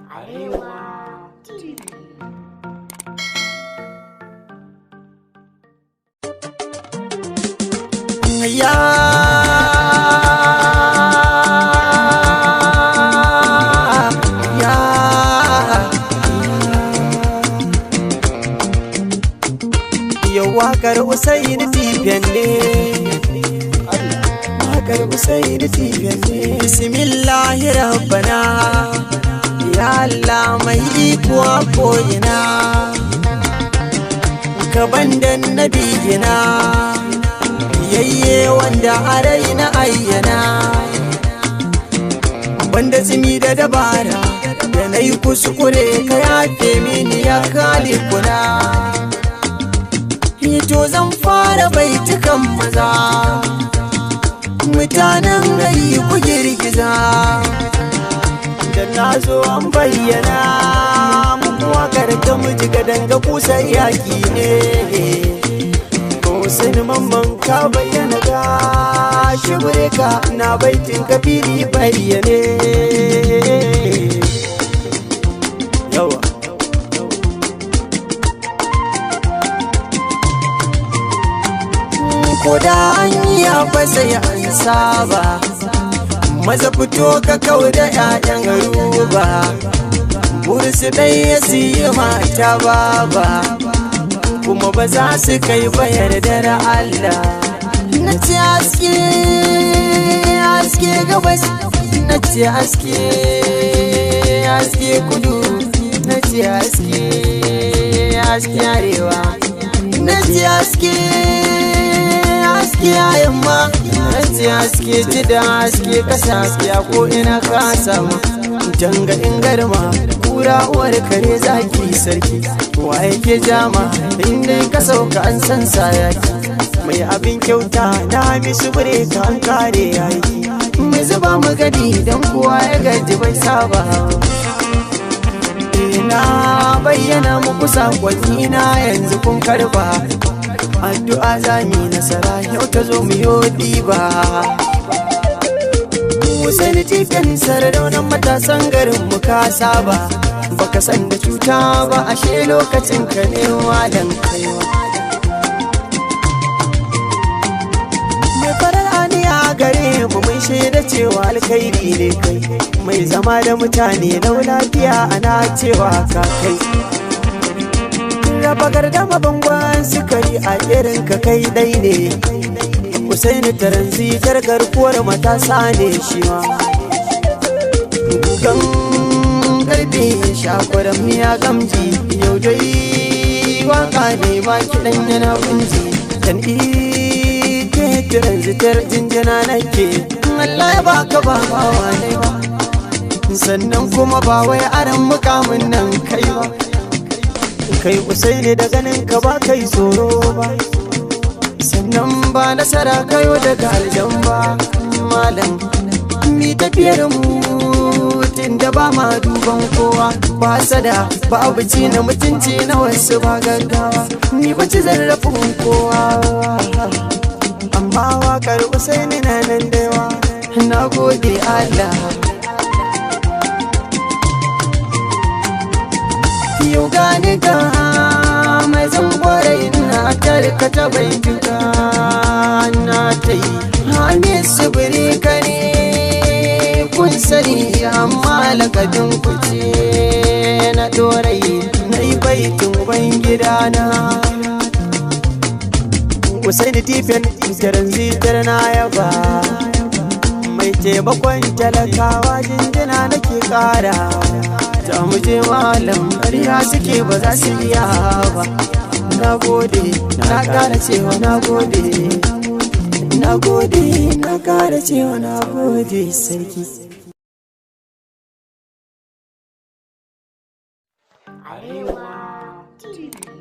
Arewa TV. Yau waƙar Usaini Tifen ne, waƙar Usaini Tifen ne. Bismillahi rabbana, ya Allah mai iko a ko'ina, ka bandan nabiyina, yayye wanda a raina ayyana, banda tsimi da dabara, da na yi kuskure ka yafe mini ya kalikuna. To zan fara baitukan maza, mutanen gari ku girgiza, da na zo an bayyana muku wakar ta miji ga danga kusa yaki ne. Ko sani mamman ka bayyana ga shibirka na baitin ka fili bayyane. Yawa koda an yi ya fasa ya an saba, maza fito ka kau da 'ya'yan garuba, bursu ɗai ya siyi mata baba, kuma ba za su kai bayar da Allah. Na ce aske aske gabas, na ce aske aske kudu, na ce aske aske arewa, na ce aske aske yamma, aske aske jida aske kasa aske ko ina ka sama. Janga in garma kura uwar kare zaki sarki, wa yake jama inda ka sauka an san sayaki. Mai abin kyauta na hamisu bure ka an kare yaki, mai zuba magadi dan kowa ya gaji bai saba. Ina bayyana muku sakonni na yanzu kun karba, addu'a zami nasara yau ta zo mu yo diba. Usaini Tifen sardaunan matasan garin mu ka saba, baka san da cuta ba ashe lokacin ka ne wadan kaiwa. Mai farar aniya gare mu mun shaida cewa alkhairi ne kai, mai zama da mutane lau lafiya ana cewa ka kai. Raba gardama bangon sukari a irin ka kai dai ne, Usaini taranzitar garkuwar matasa ne shi ma. Gugan karfe shakwaran miya gamji, yau dai waka ne ba kiɗan yana kunji. Dan ike taranzitar jinjina nake, Allah ya baka ba bawa ne ba, sannan kuma ba wai aran mukamin nan kai ba. Kai Usaini da ganin ka ba kai tsoro ba, sannan ba nasara kayo daga aljan ba. Malam mi tafiyar mu da ba ma duban kowa, ba sada ba abuci na mutunci na wasu ba gaggawa, ni ba ci zarrafin kowa. Amma wakar Usaini na nan da yawa, na gode Allah. Yau gani ka mai zan kwarai na tarkata bai duka na ta yi hamisu biri ka ne kun sani, amma lakabin kuce na dorai na yi baitin ubangidana. Usaini Tifen taranzitar na yaba, mai taimakon talakawa jinjina nake kara. Ta muje malam ƙarya suke ba za su iya ba. Na gode na ƙara cewa na gode, na gode na ƙara cewa na gode sarki. Arewa TV.